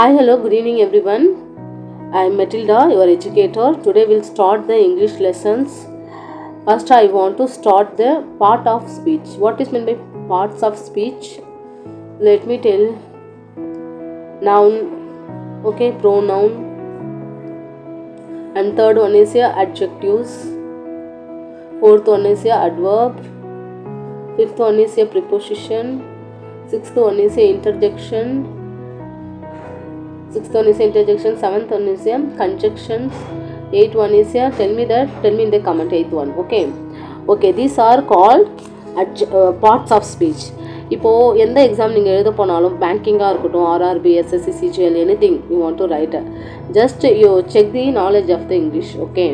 Hi, hello, good evening everyone. I am Matilda, your educator. Today we'll start the English lessons. First, I want to start the part of speech. What is meant by parts of speech? Let me tell. Noun, okay, pronoun, and third one is your adjectives. Fourth one is your adverb. Fifth one is your preposition. Sixth one is your interjection. Sixth one is interjection, seventh one is conjunctions, eighth one is tell me in the comment, eighth one. Okay, these are called parts of speech. இப்போது எந்த exam நீங்கள் எழுத போனாலும் பேங்கிங்காக இருக்கட்டும், RRB, SSC, CGL, anything you want to write, just you check the knowledge of the English. Okay,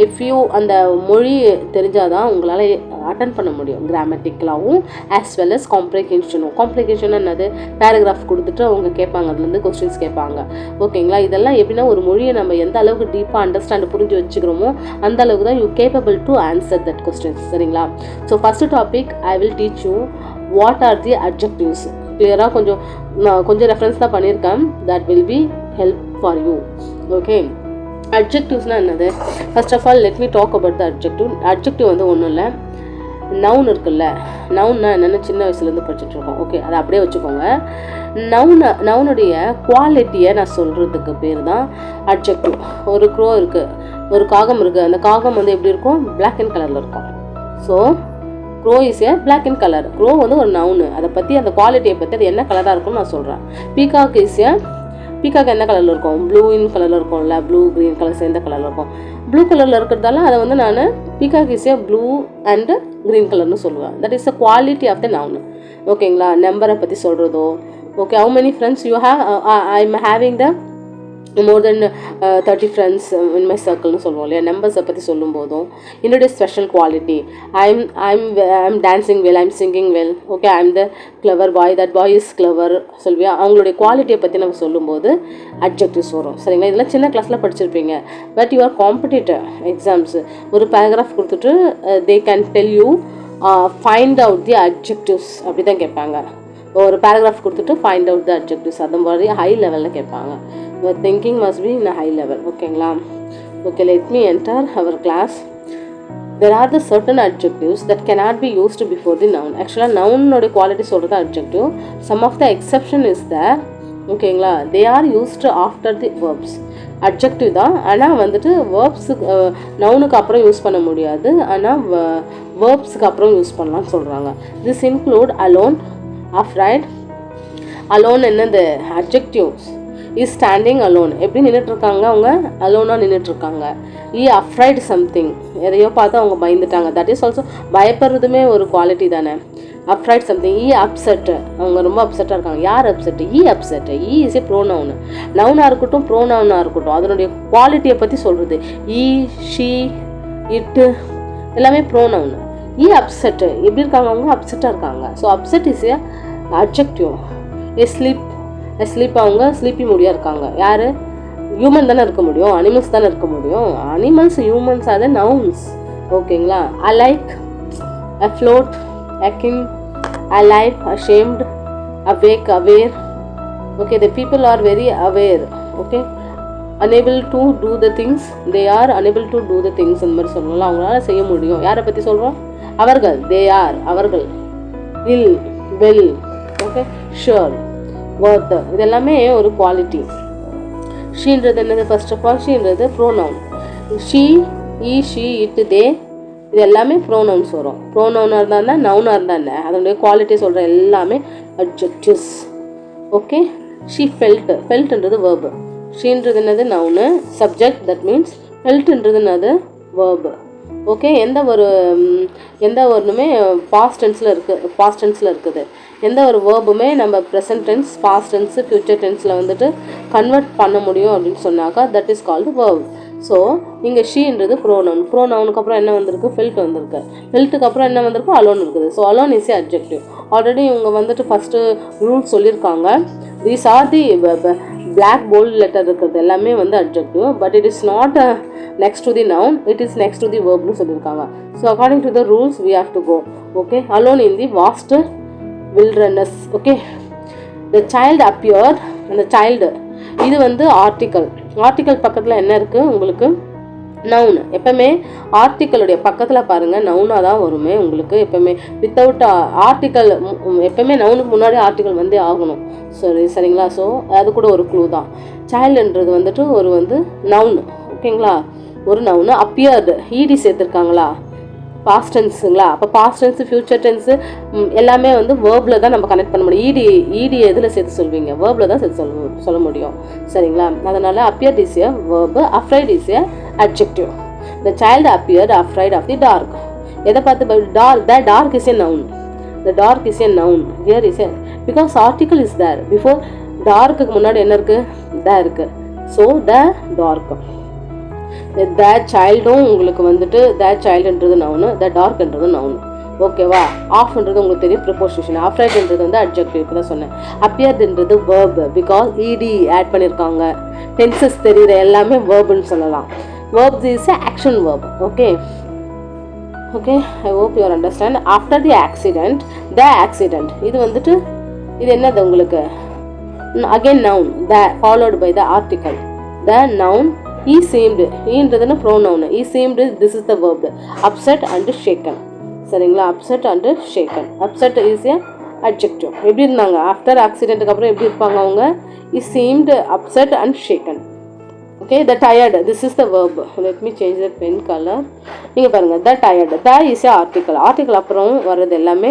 if you அந்த மொழி தெரிஞ்சால் தான் உங்களால் அட்டன் பண்ண முடியும் கிராமட்டிக்கலாகவும் ஆஸ் வெல் அஸ் காம்ப்ளிகேஷனும். காம்ப்ளிகேஷன் என்னது, பேராகிராஃப் கொடுத்துட்டு அவங்க கேட்பாங்க, அதுலேருந்து கொஸ்டின்ஸ் கேட்பாங்க. ஓகேங்களா, இதெல்லாம் எப்படின்னா ஒரு மொழியை நம்ம எந்த அளவுக்கு டீப்பாக அண்டர்ஸ்டாண்ட் புரிஞ்சு வச்சுக்கிறோமோ அந்த அளவுக்கு தான் you capable to answer that questions. சரிங்களா? So first topic I will teach you what are the adjectives. கிளியராக கொஞ்சம் ரெஃபரன்ஸ் தான் பண்ணியிருக்கேன். That will be help for you. Okay, அட்ஜெக்டிவ்ஸ்னால் என்னது? First of all let me talk about the adjective. Adjective வந்து ஒன்றும் இல்லை, நவுன் இருக்குல்ல, நவுன்னா என்னென்னு சின்ன வயசுலேருந்து படிச்சுட்ருக்கோம். ஓகே, அதை அப்படியே வச்சுக்கோங்க. நவுனுடைய குவாலிட்டியை நான் சொல்கிறதுக்கு பேர் தான் அட்ஜெக்டிவ். ஒரு க்ரோ இருக்குது, ஒரு காகம் இருக்குது. அந்த காகம் வந்து எப்படி இருக்கும்? பிளாக் அண்ட் கலரில் இருக்கும். So crow is a black and colour. Crow வந்து ஒரு நவுனு, அதை பற்றி அந்த குவாலிட்டியை பற்றி அது என்ன கலராக இருக்கும்னு நான் சொல்கிறேன். பீகாக் இஸ் ஏ, பீகாக் என்ன கலரில் இருக்கும்? ப்ளூ இன் கலரில் இருக்கும்ல, ப்ளூ க்ரீன் கலர் சேர்ந்த கலரில் இருக்கும். ப்ளூ கலரில் இருக்கிறதால அதை வந்து நான் peacock is a blue and green கலர்னு சொல்லுவேன். That is the quality of the noun. ஓகேங்களா? நம்பரை பற்றி சொல்கிறதோ, okay, how many friends you have? I am having the more than 30 friends in my சர்க்கிள்னு சொல்லுவோம் இல்லையா? நம்பர்ஸை பற்றி சொல்லும் போதும் என்னுடைய special quality, I'm dancing well, I'm singing well, okay, I'm the clever boy, that boy is clever சொல்வியா? அவங்களுடைய குவாலிட்டியை பற்றி நம்ம சொல்லும்போது அட்ஜெக்டிவ்ஸ் வரும். சரிங்களா? இதெல்லாம் சின்ன கிளாஸில் படிச்சிருப்பீங்க. பட் யுவர் காம்படிட்டர் எக்ஸாம்ஸ் ஒரு பேராகிராஃப் கொடுத்துட்டு they can tell you find out the adjectives அப்படி தான் கேட்பாங்க. ஒரு பேராகிராஃப் கொடுத்துட்டு ஃபைண்ட் அவுட் த அட்ஜெக்டிவ்ஸ், அந்த மாதிரி ஹை லெவலில் கேட்பாங்க. Your thinking must be in a high level. ஓகேங்களா? Okay, let me enter our class. There are the certain adjectives that cannot be used before the noun. Actually, noun ஓட quality சொல்கிறது adjective. Some of the exception is there. ஓகேங்களா? They are used after the verbs. Adjective தான், ஆனால் வந்துட்டு வேர்ப்ஸுக்கு நவுனுக்கு அப்புறம் use பண்ண முடியாது, ஆனால் வேர்ப்ஸுக்கு அப்புறம் யூஸ் பண்ணலாம்னு சொல்கிறாங்க. This include alone, afraid. Alone என்னது? அட்ஜெக்டிவ்ஸ். இஸ் ஸ்டாண்டிங் அலோன், எப்படி நின்றுட்டுருக்காங்க? அவங்க அலோனாக நின்றுட்டுருக்காங்க. அஃப்ரைட் சம்திங், எதையோ பார்த்து அவங்க பயந்துட்டாங்க. தட் இஸ் ஆல்சோ, பயப்படுறதுமே ஒரு குவாலிட்டி தானே. Upright something. அப்செட், அவங்க ரொம்ப அப்செட்டாக இருக்காங்க. யார் upset? Upset. Is a pronoun. நவுனாக இருக்கட்டும், ப்ரோனவுனாக இருக்கட்டும், அதனுடைய குவாலிட்டியை பற்றி சொல்கிறது. ஷீ, இட்டு எல்லாமே ப்ரோனவுன். அப்செட், எப்படி இருக்காங்க? அவங்க அப்செட்டாக இருக்காங்க. So upset is a adjective. Sleep, அவங்க ஸ்லீப்பி மூடியாக இருக்காங்க. யார்? ஹியூமன் தானே இருக்க முடியும், அனிமல்ஸ் தானே இருக்க முடியும். Animals, humans are the nouns. ஓகேங்களா? Alike, afloat, akin, alive, ashamed, awake, aware. Okay, the people are very aware. Okay, unable to do the things, they are unable to do the things அந்த மாதிரி சொல்லலாம். அவங்களால செய்ய முடியும். யாரை பற்றி சொல்கிறோம்? அவர்கள், they are, அவர்கள். will, well, okay, sure, worth, இது எல்லாமே ஒரு குவாலிட்டி. ஷீன்றது என்னது? ஃபர்ஸ்ட் ஆஃப் ஆல் ஷீன்றது pronoun. She, she, it, they, இது எல்லாமே ப்ரோனவுன்ஸ் வரும். ப்ரோனவுனாக இருந்தால் நவுனாக இருந்தால் அதனுடைய குவாலிட்டி சொல்கிற எல்லாமே அட்ஜெக்டிவ்ஸ். ஓகே, ஷீ ஃபெல்ட், ஃபெல்ட்ன்றது வேர்பு. ஷீன்றது என்னது? நவுனு. Subject, that means. ஃபெல்ட்ன்றது என்னது? வேர்பு. ஓகே, எந்த ஒன்றுமே பாஸ்ட் டென்ஸில் இருக்குது. எந்த ஒரு வேர்புமே நம்ம present tense, past tense, future டென்ஸில் வந்துட்டு கன்வெர்ட் பண்ண முடியும் அப்படின்னு சொன்னாக்கா that is called verb. So இங்கே ஷீன்றது ப்ரோனவுன். ப்ரோனவுனுக்கு அப்புறம் என்ன வந்திருக்கு? ஃபெல்ட் வந்திருக்கு. ஃபெல்ட்டுக்கு அப்புறம் என்ன வந்திருக்கு? அலோன் இருக்குது. So alone is a adjective. Already இவங்க வந்துட்டு ஃபஸ்ட்டு ரூல் சொல்லியிருக்காங்க. These are the black bold letter இருக்கிறது எல்லாமே வந்து adjective. But it is not next to the noun, it is next to the வேர்ப்னு சொல்லியிருக்காங்க. So according to the rules we have to go. Okay, alone in the vast wilderness. Okay, the child appeared, and the child இது வந்து article. Article பக்கத்தில் என்ன இருக்குது உங்களுக்கு? Noun. எப்பவுமே ஆர்டிக்கலுடைய பக்கத்தில் பாருங்கள் நவுனாக தான் வருமே உங்களுக்கு. எப்பவுமே வித்தவுட் ஆர்டிக்கல், எப்பவுமே நவுனுக்கு முன்னாடி ஆர்டிக்கல் வந்தே ஆகணும். சரிங்களா? ஸோ அது கூட ஒரு க்ளூ தான். சைல்டுன்றது வந்துட்டு ஒரு வந்து நவுன். ஓகேங்களா? ஒரு நவுனு. அப்பியர்டு ஈடி சேர்த்துருக்காங்களா? பாஸ்ட் டென்ஸுங்களா? அப்போ பாஸ்ட் டென்ஸு, ஃபியூச்சர் டென்ஸு எல்லாமே வந்து வேர்பில் தான் நம்ம கனெக்ட் பண்ண முடியும். ஈடி எதில் சேர்த்து சொல்வீங்க? வேர்பில் தான் சேர்த்து சொல்ல முடியும். சரிங்களா? அதனால் appeared is a verb, afraid is a adjective. The child appeared afraid of the dark. எதை பார்த்து? The dark is a noun. The dark is a noun. Here is a, because article is there. Before dark முன்னாடி என்ன இருக்கு? The இருக்கு. So the dark. The childம் உங்களுக்கு வந்துட்டு the childன்றது noun, the darkன்றது noun. ஓகேவா? ஆஃப்ன்றது உங்களுக்கு தெரியும் ப்ரிப்போசிஷன். afraidன்றது வந்து adjective. இப்போ தான் சொன்னேன். appearedன்றது verb, because ed ஆட் பண்ணியிருக்காங்க. டென்சஸ் தெரியுற எல்லாமே வேர்புன்னு சொல்லலாம். Verbs is a action verb. Okay, I hope you understand. After the accident, the accident, இது வந்துட்டு இது என்னது உங்களுக்கு? again noun, the followed by the article. The noun, he seemed, ன்றது pronoun. He seemed, this is the verb, upset and shaken. சரிங்களா? upset and shaken. upset is a adjective. எப்படி இருந்தாங்க? after accidentக்கு அப்புறம் எப்படி இருப்பாங்க அவங்க? he seemed upset and shaken. Okay, the tired, this is the verb. Let me change the pen color. நீங்க பாருங்க, the tired, the is a article. article அப்புறம் வர்றது எல்லாமே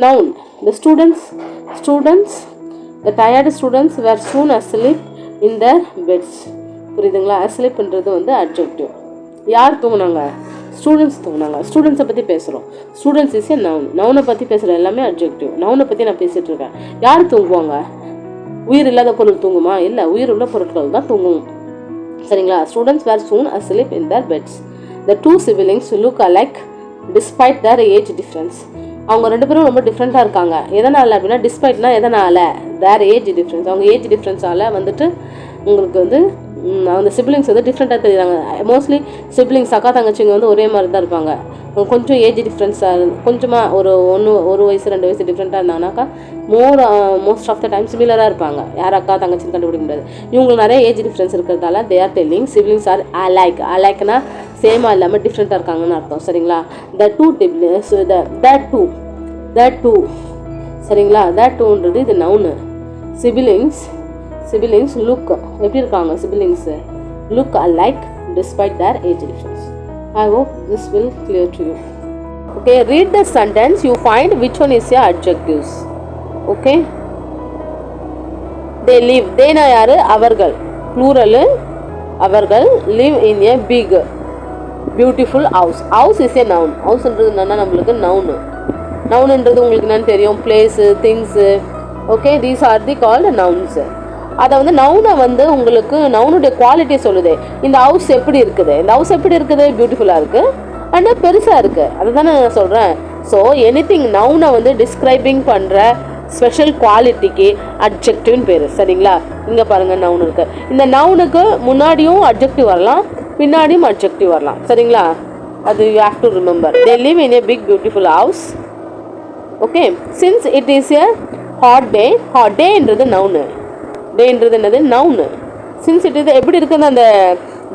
noun. The students, the tired students were soon asleep in their beds. புரியுதுங்களா? asleepன்றது வந்து adjective. யார் தூங்குனாங்க? Students தூங்குனாங்க. ஸ்டூடெண்ட்ஸை பற்றி பேசுகிறோம். Students is a noun. நவுனை பற்றி பேசுகிற எல்லாமே adjective. நவுனை பற்றி நான் பேசிகிட்டு இருக்கேன். யார் தூங்குவாங்க? உயிர் இல்லாத பொருள் தூங்குமா? இல்லை, உயிர் உள்ள பொருட்கள் தான் தூங்கும். சரிங்களா? Students where soon asleep in their beds. The two siblings look alike despite their age difference. அவங்க ரெண்டு பேரும் ரொம்ப டிஃப்ரெண்ட்டாக இருக்காங்க. எதனால் அப்படின்னா, டிஸ்பைட்னா எதனால்? their age difference. அவங்க ஏஜ் டிஃப்ரென்ஸால் வந்துட்டு உங்களுக்கு வந்து அந்த சிப்ளிங்ஸ் வந்து டிஃப்ரெண்ட்டாக தெரியுறாங்க. மோஸ்ட்லி சிப்ளிங்ஸ் அக்கா தங்கச்சிங்க வந்து ஒரே மாதிரி தான் இருப்பாங்க. கொஞ்சம் ஏஜ் டிஃப்ரென்ஸாக கொஞ்சமாக ஒரு வயசு 2 வயசு டிஃப்ரெண்ட்டாக இருந்தாங்கனாக்கா மோஸ்ட் ஆஃப் த டைம் சிமிலராக இருப்பாங்க. யார் அக்கா தங்கச்சின்னு கண்டுபிடிக்க முடியாது. இவங்களுக்கு நிறைய ஏஜ் டிஃப்ரென்ஸ் இருக்கிறதால they are telling siblings are அலைக்னா சேமாக இல்லாமல் டிஃப்ரெண்ட்டாக இருக்காங்கன்னு அர்த்தம். சரிங்களா? த டூ சரிங்களா? த டூன்றது இது நவுனு. siblings look, எப்படி இருக்காங்க? siblings look alike despite their age difference. I hope this will clear to you. Okay, read the sentence. You find which one is your adjectives. Okay, they live, they na yaru? அவர்கள், plural அவர்கள், live in a big beautiful house. house is a noun. house என்றது என்னன்னா நம்மளுக்கு noun. noun என்றது உங்களுக்கு என்னன்னு தெரியும்? place, things. Okay, these are the called nouns. அதை வந்து நவுனை வந்து உங்களுக்கு நவுனுடைய குவாலிட்டியை சொல்லுது. இந்த ஹவுஸ் எப்படி இருக்குது? இந்த ஹவுஸ் எப்படி இருக்குது? பியூட்டிஃபுல்லாக இருக்குது அண்ட் பெருசாக இருக்குது. அதுதானே நான் சொல்கிறேன். ஸோ எனிதிங் நவுனை வந்து டிஸ்கிரைபிங் பண்ணுற ஸ்பெஷல் குவாலிட்டிக்கு அட்ஜெக்டிவ்னு பேர். சரிங்களா? இங்கே பாருங்கள் நவுன் இருக்குது. இந்த நவுனுக்கு முன்னாடியும் அட்ஜெக்டிவ் வரலாம், பின்னாடியும் அட்ஜெக்டிவ் வரலாம். சரிங்களா? அது you have to remember. They live in a big beautiful house. Okay, since it is a hot day. Hot டேன்றது நவுனு. டேன்றது என்னது? நவுனு. சின்ஸ் இட் இது எப்படி இருக்குது? அந்த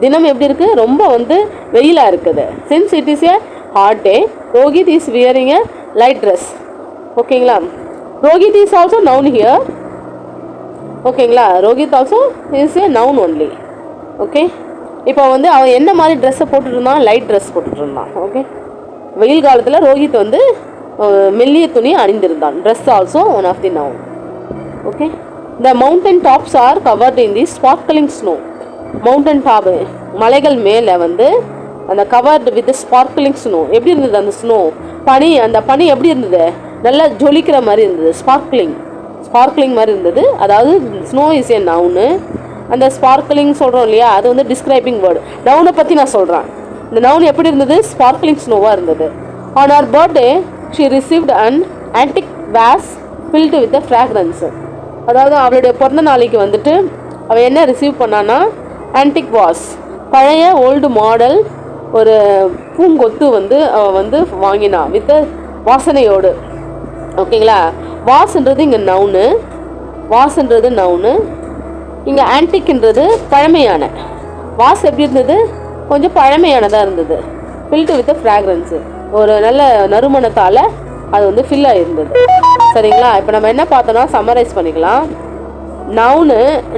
தினம் எப்படி இருக்குது? ரொம்ப வந்து வெயிலாக இருக்குது. Since it is a hot day, Rohit is wearing a light dress. ஓகேங்களா? Rohit is also noun here. ஓகேங்களா? Rohit also is a noun only. Okay, இப்போ வந்து அவன் என்ன மாதிரி ட்ரெஸ்ஸை போட்டுட்டு இருந்தான்? லைட் ட்ரெஸ் போட்டுட்டு இருந்தான். ஓகே, வெயில் காலத்தில் ரோஹித் வந்து மெல்லிய துணி அணிந்திருந்தான். Dress also one of the noun. Okay, the mountain tops are covered in the sparkling snow. mountain top, மலைகள் மேலே வந்து அந்த covered with the sparkling snow. எப்படி இருந்தது அந்த ஸ்னோ? பனி. அந்த பனி எப்படி இருந்தது? நல்லா ஜொலிக்கிற மாதிரி இருந்தது. ஸ்பார்க்லிங் மாதிரி இருந்தது. அதாவது ஸ்னோ இஸ் ஏ நவுனு. அந்த ஸ்பார்க்லிங் சொல்கிறோம் இல்லையா, அது வந்து டிஸ்கிரைபிங் வேர்டு. நவுனை பற்றி நான் சொல்கிறேன். இந்த நவுன் எப்படி இருந்தது? ஸ்பார்க்லிங் ஸ்னோவாக இருந்தது. On her birthday she received an antique vase filled with the fragrance. அதாவது அவளுடைய பிறந்த நாளைக்கு வந்துட்டு அவள் என்ன ரிசீவ் பண்ணான்னா ஆன்டிக் வாஸ், பழைய ஓல்டு மாடல் ஒரு பூங்கொத்து வந்து அவள் வந்து வாங்கினா வித் வாசனையோடு. ஓகேங்களா? வாஸ்ன்றது இங்கே நவுனு. இங்கே ஆன்டிக்ன்றது பழமையான. வாஸ் எப்படி இருந்தது? கொஞ்சம் பழமையானதாக இருந்தது. ஃபில்டு வித் ஃப்ராக்ரன்ஸு, ஒரு நல்ல நறுமணத்தால் அது வந்து ஃபில் ஆகிருந்தது. சரிங்களா? இப்போ நம்ம என்ன பார்த்தோன்னா சம்மரைஸ் பண்ணிக்கலாம்.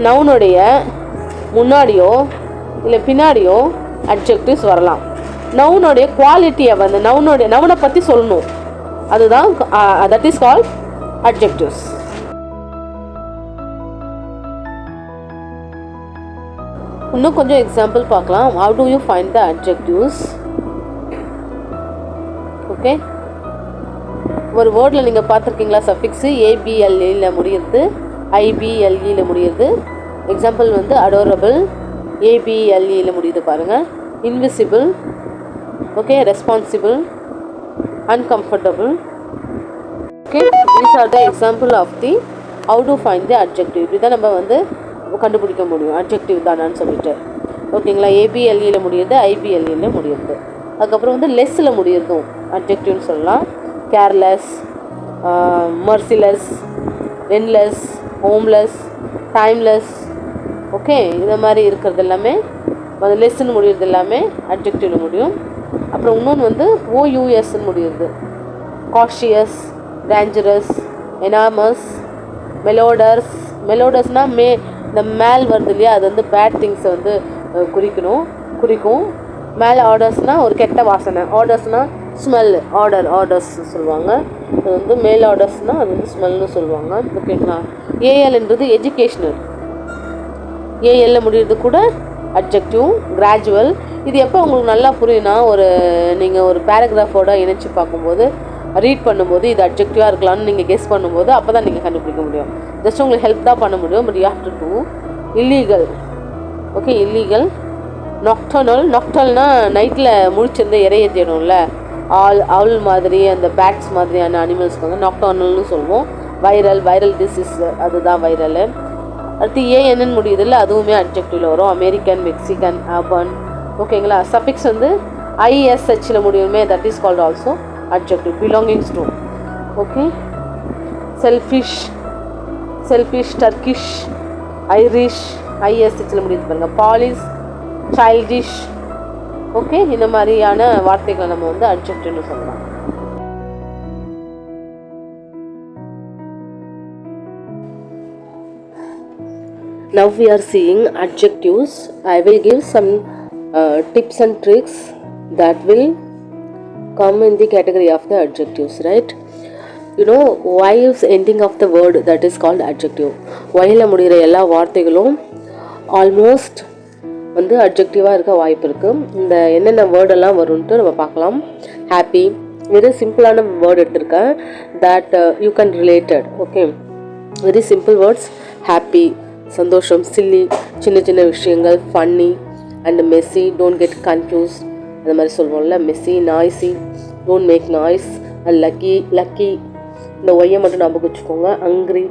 நவுனுடைய முன்னாடியோ இல்லை பின்னாடியோ அட்ஜெக்டிவ்ஸ் வரலாம். நவுனுடைய குவாலிட்டியை வந்து நவுனை பற்றி சொல்லணும். அதுதான் தட் இஸ் கால்ட் அட்ஜெக்டிவ்ஸ். இன்னும் கொஞ்சம் எக்ஸாம்பிள் பார்க்கலாம். how do you find the adjectives? Okay, ஒரு வேர்டில் நீங்கள் பார்த்துருக்கீங்களா சஃபிக்ஸு ABLEல முடியுது, IBLEல முடியுது. எக்ஸாம்பிள் வந்து adorable ABLEல முடியுது பாருங்கள். invisible, okay, responsible, uncomfortable. Okay, these are the example of the how to find the adjective. இதுதான் நம்ம வந்து கண்டுபிடிக்க முடியும் அட்ஜெக்டிவ் தானான்னு சொல்லிட்டு. ஓகேங்களா? ABLEல முடியுது, IBLEல முடியுது. அதுக்கப்புறம் வந்து லெஸ்ஸில் முடியுதும் அட்ஜெக்டிவ்னு சொல்லலாம். Careless, merciless, rainless, homeless, timeless. Okay, இந்த மாதிரி இருக்கிறது எல்லாமே அது லெஸ்ன்னு முடியுறது எல்லாமே அட்ஜெக்டிவில் முடியும். அப்புறம் இன்னொன்று வந்து OUSன்னு முடியுது. காஷியஸ், டேஞ்சரஸ், எனாமஸ், மெலோடர்ஸ்னால் இந்த மேல் வருது இல்லையா, அது வந்து பேட் திங்ஸை வந்து குறிக்கும். மேலே ஆர்டர்ஸ்னால் ஒரு கெட்ட வாசனை, ஆர்டர்ஸ்னால் ஸ்மெல், ஆர்டர்ஸ் சொல்லுவாங்க. அது வந்து மேல் ஆர்டர்ஸ்னால் அது வந்து ஸ்மெல்னு சொல்லுவாங்க. ஓகேங்களா? ALன்றது எஜுகேஷ்னல், ALல முடியுறது கூட அட்ஜெக்டிவ். கிராஜுவல், இது எப்போ உங்களுக்கு நல்லா புரியும்னா, நீங்கள் ஒரு பேராகிராஃபோட இணைச்சி பார்க்கும்போது, ரீட் பண்ணும்போது இது அட்ஜெக்டிவாக இருக்கலாம்னு நீங்கள் கெஸ் பண்ணும்போது அப்போ தான் நீங்கள் கண்டுபிடிக்க முடியும். ஜஸ்ட் உங்களுக்கு ஹெல்ப் தான் பண்ண முடியும். But you have to do. Illegal, okay, illegal. நொக்டல்னா நைட்டில் முழிச்சிருந்து இறைய தேடும்ல, ஆல் மாதிரி அந்த பேட்ஸ் மாதிரியான அனிமல்ஸ்க்கு வந்து நொக்டர்னல்னு சொல்லுவோம். வைரல் டிசீஸ், அதுதான் வைரலு. அடுத்து ANன்னு முடியுது இல்லை, அதுவுமே அட்ஜெக்டிவில் வரும். American, Mexican, urban. ஓகேங்களா? சஃபிக்ஸ் வந்து ISHல முடியுமே, that is called also adjective, belongings to. Okay, selfish, Turkish, Irish, ISHல முடியுது பாருங்க. polish, childish. ஓகே, இந்த மாதிரியான வார்த்தைகளை நம்ம வந்து அட்ஜெக்டிவ்னு சொல்லலாம். Now we are seeing adjectives. I will give some tips and tricks that will come in the category of the adjectives, right? You know, y is ending of the word, that is called adjective. yல முடிகிற எல்லா வார்த்தைகளும் almost வந்து அட்ஜெக்டிவாக இருக்க வாய்ப்பு இருக்குது. இந்த என்னென்ன வேர்டெல்லாம் வரும்ன்ட்டு நம்ம பார்க்கலாம். ஹாப்பி, வெரி சிம்பிளான வேர்டு எடுத்திருக்கேன். That you can related. Okay, very simple words. Happy, சந்தோஷம். சில்லி, சின்ன சின்ன விஷயங்கள். Funny and messy, don't get confuse, அந்த மாதிரி சொல்லுவோம்ல. Messy, noisy, don't make noise. Lucky, இந்த ஒய்யை மட்டும் ஞாபகம் வச்சுக்கோங்க. ஹங்க்ரி,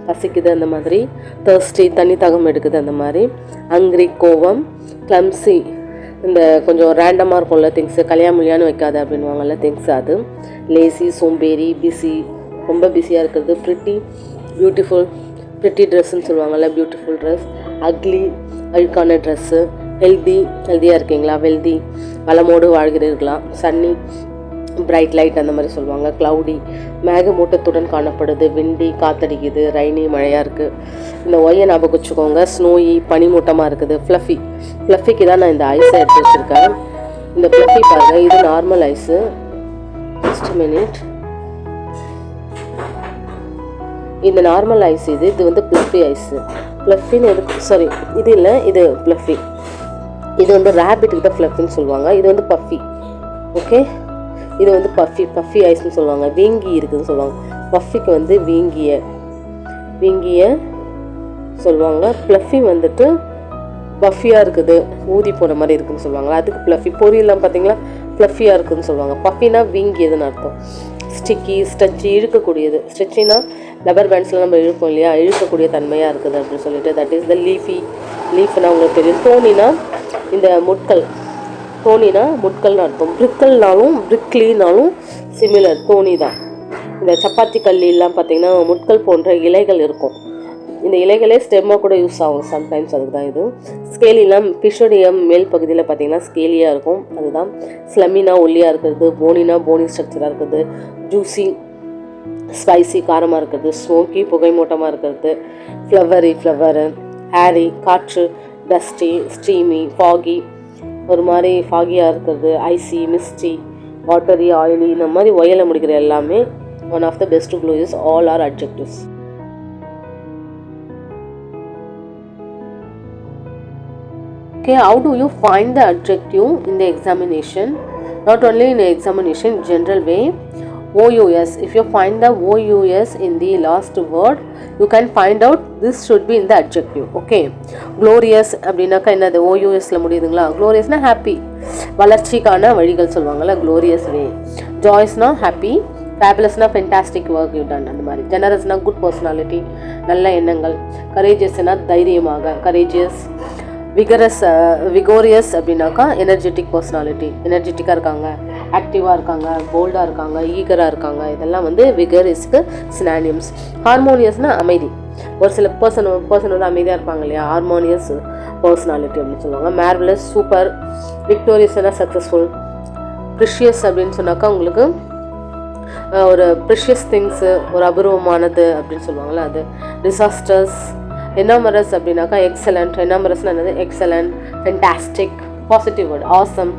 பசிக்குது அந்த மாதிரி. தர்ஸ்டி, தண்ணி தாகம் எடுக்குது அந்த மாதிரி. ஹங்க்ரி, கோவம். கிளம்ஸி, இந்த கொஞ்சம் ரேண்டமாக இருக்கும்ல திங்ஸு, கல்யாணம் வைக்காத அப்படின்வாங்கல்ல திங்ஸ், அது. லேசி, சோம்பேறி. பிஸி, ரொம்ப பிஸியாக இருக்கிறது. பியூட்டிஃபுல், ட்ரெஸ்ஸுன்னு சொல்லுவாங்கள்ல, பியூட்டிஃபுல் ட்ரெஸ். அக்லி, அழுக்கான ட்ரெஸ்ஸு. ஹெல்த்தியாக இருக்கீங்களா, வெல்தி, வளமோடு வாழ்கிறீர்களா. சன்னி, பிரைட் லைட் அந்த மாதிரி சொல்லுவாங்க. க்ளவுடி, மேகமூட்டத்துடன் காணப்படுது. விண்டி, காத்தடிக்குது. ரைனி, மழையாக இருக்குது. இந்த ஒய்யை ஞாபகம் வச்சுக்கோங்க. ஸ்னோயி, பனிமூட்டமாக இருக்குது. ஃப்ளஃபிக்கு தான் நான் இந்த ஐஸை எடுத்து வச்சுருக்கேன். இந்த ஃப்ளஃபி பாருங்கள், இது நார்மல் ஐஸு. Just minute. இந்த நார்மல் ஐஸ் இது வந்து ஃப்ளஃபி ஐஸு. ஃப்ளஃபின்னு சாரி, இது இல்லை, இது ஃப்ளஃபி. இது வந்து ரேபிட்டுக்கு தான் ஃப்ளஃபின்னு சொல்லுவாங்க. இது வந்து பஃபி. ஓகே, இது வந்து பஃபி ஐஸ்ன்னு சொல்லுவாங்க. வீங்கி இருக்குதுன்னு சொல்லுவாங்க. பஃபிக்கு வந்து வீங்கிய சொல்லுவாங்க. ஃப்ளஃபி வந்துட்டு பஃபியாக இருக்குது, ஊதி போன மாதிரி இருக்குதுன்னு சொல்லுவாங்க. அதுக்கு ஃப்ளஃபி. பொரியெல்லாம் பார்த்தீங்களா, ஃப்ளஃபியாக இருக்குதுன்னு சொல்லுவாங்க. பஃபினா வீங்கியதுன்னு அர்த்தம். ஸ்டிக்கி, ஸ்ட்ரெச்சி, இழுக்கக்கூடியது. ஸ்ட்ரெச்சினா லப்பர் பேண்ட்ஸில் நம்ம இழுப்போம் இல்லையா, இழுக்கக்கூடிய தன்மையாக இருக்குது அப்படின்னு சொல்லிட்டு. தட் இஸ் த லீஃப்னா உங்களுக்கு தெரியும். தோணினா இந்த முட்கள்னு அர்த்தம். பிரிக்லினாலும் சிமிலர், தோணி தான். இந்த சப்பாத்தி கல்லிலாம் பார்த்திங்கன்னா முட்கள் போன்ற இலைகள் இருக்கும். இந்த இலைகளே ஸ்டெம்மாக கூட யூஸ் ஆகும் சம்டைம்ஸ், அதுக்கு தான் இது. ஸ்கேலினா பிஷோடியம் மேல் பகுதியில் பார்த்தீங்கன்னா ஸ்கேலியாக இருக்கும், அதுதான். ஸ்லமினா ஒல்லியாக இருக்கிறது, போனினா போனி ஸ்ட்ரக்சராக இருக்கிறது, ஜூஸி ஸ்பைசி காரமாக இருக்கிறது, ஸ்மோக்கி புகை மூட்டமாக இருக்கிறது, ஃப்ளவரு ஹேரி காற்று, டஸ்டி ஸ்ட்ரீமி ஃபாகி ஒரு மாதிரி ஃபாகியாக இருக்கிறது, ஐசி மிஸ்டி வாட்டரி ஆயிலி இந்த மாதிரி ஒயலை முடிக்கிற எல்லாமே one of the best close. All are adjectives. Okay, how do you find the adjective in the examination? Not only in the examination, general way. OUS, if you find the OUS in the last word, you can find out this should be in the adjective. Okay, glorious அப்படின்னாக்கா என்னது, OUSல முடியுதுங்களா? gloriousனா happy, வளர்ச்சிக்கான வழிகள் சொல்லுவாங்கள்ல, glorious way. joyousனா happy, fabulousனா fantastic work you done அந்த மாதிரி. generousனா good personality, நல்ல எண்ணங்கள். courageousனா தைரியமாக, courageous. விகோரியஸ் அப்படின்னாக்கா எனர்ஜெட்டிக் பர்சனாலிட்டி, எனர்ஜெட்டிக்காக இருக்காங்க, ஆக்டிவாக இருக்காங்க, போல்டாக இருக்காங்க, ஈகராக இருக்காங்க, இதெல்லாம் வந்து விகரஸ்க்கு சினானியம்ஸ். ஹார்மோனியஸ்னால் அமைதி, ஒரு சில பர்சன் வந்து அமைதியாக இருப்பாங்க இல்லையா, ஹார்மோனியஸ் பர்சனாலிட்டி அப்படின்னு சொல்லுவாங்க. Marvellous super. விக்டோரியஸ்னா சக்ஸஸ்ஃபுல். ப்ரிஷியஸ் அப்படின்னு சொன்னாக்கா உங்களுக்கு ஒரு ப்ரிஷியஸ் திங்ஸு, ஒரு அபூர்வமானது அப்படின்னு சொல்லுவாங்கள்ல அது. டிசாஸ்டர்ஸ். எனாமரஸ் அப்படின்னாக்கா எக்ஸலண்ட். எனாமரஸ்னா என்னது, excellent, fantastic, positive word, awesome,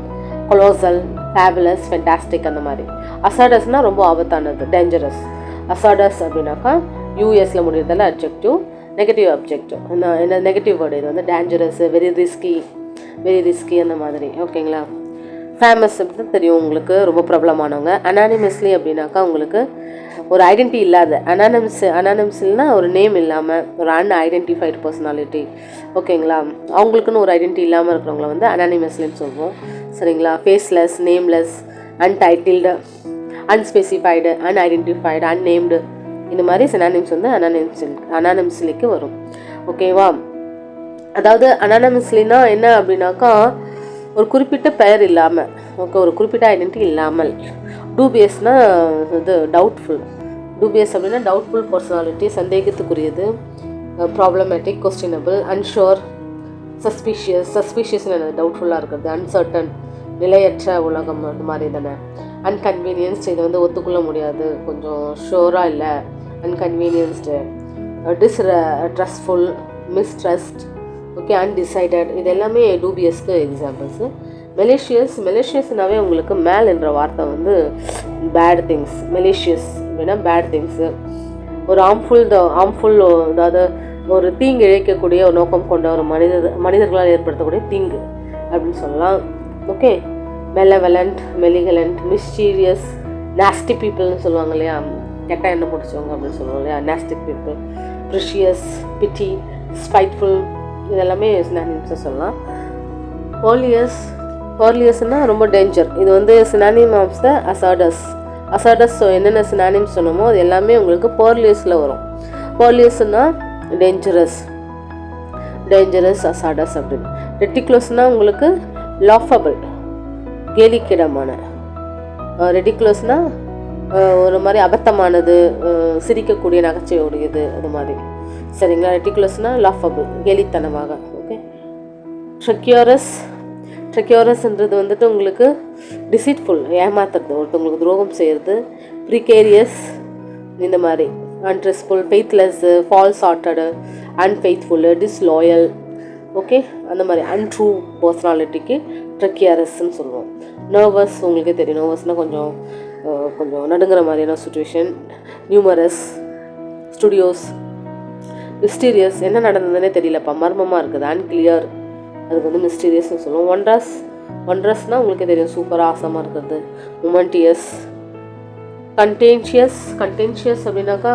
colossal, fabulous, fantastic அந்த மாதிரி. அசாடஸ்னால் ரொம்ப ஆபத்தானது, டேஞ்சரஸ். அசாடஸ் அப்படின்னாக்கா யூஎஸ்ல முடியறதால அப்ஜெக்டிவ். நெகட்டிவ் அப்ஜெக்டிவ் என்ன நெகட்டிவ் வேர்டு, இது வந்து டேஞ்சரஸ், வெரி ரிஸ்கி அந்த மாதிரி. ஓகேங்களா. ஃபேமஸ் அப்படின்னு தெரியும் உங்களுக்கு, ரொம்ப பிரபலமானவங்க. அனானிமஸ்லி அப்படின்னாக்கா உங்களுக்கு ஒரு ஐடென்டிட்டி இல்லாத, அனானிமஸ்னால் ஒரு நேம் இல்லாமல், ஒரு அன்ஐடென்டிஃபைடு பர்சனாலிட்டி. ஓகேங்களா. அவங்களுக்குன்னு ஒரு ஐடென்டிட்டி இல்லாமல் இருக்கிறவங்கள வந்து அனானிமஸ்லின்னு சொல்லுவோம். சரிங்களா. Faceless, nameless, untitled, unspecified, unidentified, unnamed, இந்த மாதிரி சினானிம்ஸ் வந்து அனானிமஸ்லிக்கு வரும். ஓகேவா. அதாவது அனானிமஸ்லினா என்ன அப்படின்னாக்கா ஒரு குறிப்பிட்ட பெயர் இல்லாமல், ஓகே, ஒரு குறிப்பிட்ட ஐடென்டிட்டி இல்லாமல். டூபியஸ்னால் இது டவுட்ஃபுல். டூபியஸ் அப்படின்னா டவுட்ஃபுல் பர்சனாலிட்டி, சந்தேகத்துக்குரியது. ப்ராப்ளமேட்டிக், கொஸ்டினபிள், அன்ஷோர், சஸ்பீஷியஸ்னு டவுட்ஃபுல்லாக இருக்கிறது. அன்சர்டன், நிலையற்ற உலகம் அந்த மாதிரி தானே. அன்கன்வீனியன்ஸ்டு, இதை வந்து ஒத்துக்கொள்ள முடியாது, கொஞ்சம் ஷோராக இல்லை, அன்கன்வீனியன்ஸ்டு. ட்ரஸ்ட்ஃபுல், மிஸ்ட்ரஸ்ட், ஓகே, அன்டிசைடட், இது எல்லாமே டூபியஸ்க்கு எக்ஸாம்பிள்ஸு. மெலிஷியஸ்னாவே உங்களுக்கு மேல் என்ற வார்த்தை வந்து பேட் திங்ஸ். மெலிஷியஸ் அப்படின்னா பேட் திங்ஸு, ஒரு ஹார்ம்ஃபுல் அதாவது ஒரு தீங்கு இழைக்கக்கூடிய ஒரு நோக்கம் கொண்ட ஒரு மனிதர்களால் ஏற்படுத்தக்கூடிய தீங்கு அப்படின்னு சொல்லலாம். ஓகே. மெலவலண்ட், மெலிகலண்ட், மிஸ்டீரியஸ், நாஸ்டி பீப்புள்னு சொல்லுவாங்க இல்லையா, கெட்ட எண்ணெய் பிடிச்சவங்க அப்படின்னு சொல்லுவாங்க இல்லையா, நாஸ்டிக் பீப்புள். ப்ரிஷியஸ், பிட்டி, ஸ்பைட்ஃபுல், இதெல்லாமே சினானிம்ஸை சொல்லலாம். பர்லியஸ்னால் ரொம்ப டேஞ்சர், இது வந்து சினானிம் ஆஃப் த அசாடஸ். ஸோ என்னென்ன சினானிம்ஸ் சொன்னோமோ அது எல்லாமே உங்களுக்கு பர்லியஸில் வரும். பர்லியஸ்னால் டேஞ்சரஸ் அசாடஸ் அப்படின்னு. ரெட்டிகுலஸ்னால் உங்களுக்கு லாஃபபிள், கேலிக்கிடமான. ரெடிகுலஸ்னால் ஒரு மாதிரி அபத்தமானது, சிரிக்கக்கூடிய, நகைச்சுவையுடையது, அது மாதிரி. சரிங்களா. ரெட்டிகுலஸ்னால் லாஃபபிள், கேலித்தனமாக. ஓகே. ட்ரெக்யூரஸ்ன்றது வந்துட்டு உங்களுக்கு டிசீட்ஃபுல், ஏமாத்துறது, ஒருத்தவங்களுக்கு துரோகம் செய்கிறது. ப்ரிகேரியஸ் இந்த மாதிரி. அன்ட்ரஸ்ட்ஃபுல், faithless, falls hearted, அன்ஃபெய்த்ஃபுல்லு, disloyal, okay, அந்த மாதிரி அன்ட்ரூ பர்சனாலிட்டிக்கு ட்ரெக்யூரஸ்ன்னு சொல்லுவோம். நர்வஸ், உங்களுக்கே தெரியும், நர்வஸ்னால் கொஞ்சம் நடுங்கிற மாதிரியான சுச்சுவேஷன். Numerous, studios. மிஸ்டீரியஸ், என்ன நடந்ததுன்னே தெரியலப்பா, மர்மமாக இருக்குது, அன்கிளியர், அதுக்கு வந்து மிஸ்டீரியஸ்னு சொல்லுவோம். ஒண்ட்ரஸ்னால் உங்களுக்கு தெரியும், சூப்பராக ஆசமாக இருக்கிறது. மொமெண்டியஸ். கண்டென்ஷியஸ் அப்படின்னாக்கா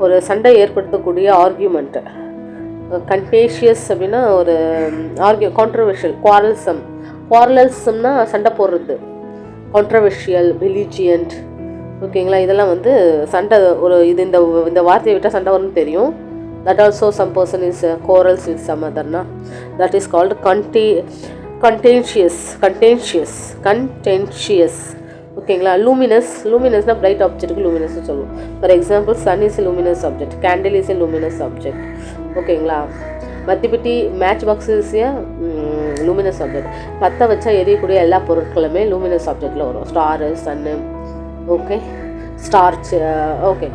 ஒரு சண்டை ஏற்படுத்தக்கூடிய ஆர்கியூமெண்ட்டு. கண்டேஷியஸ் அப்படின்னா ஒரு கான்ட்ரவர்ஷியல். குவாரல்சம்னா சண்டை போடுறது. கான்ட்ரவர்ஷியல், பெலிஜியன்ட், ஓகேங்களா. இதெல்லாம் வந்து சண்டை, ஒரு இது இந்த வார்த்தையை விட்டால் சண்டை வரும்னு தெரியும். That also some person is quarrels with some other, na? That is called contentious. ஓகேங்களா. லூமினஸ்னால் பிரைட் ஆப்ஜெக்ட்டுக்கு லூமினஸ்னு சொல்லுவோம். For example sun is luminous object, candle is luminous object. ஓகேங்களா. மத்திப்பட்டி match box is luminous object. பற்ற வச்சா எரியக்கூடிய எல்லா பொருட்களுமே லூமினஸ் ஆப்ஜெக்டில் வரும். Star, sun, okay, starch, okay,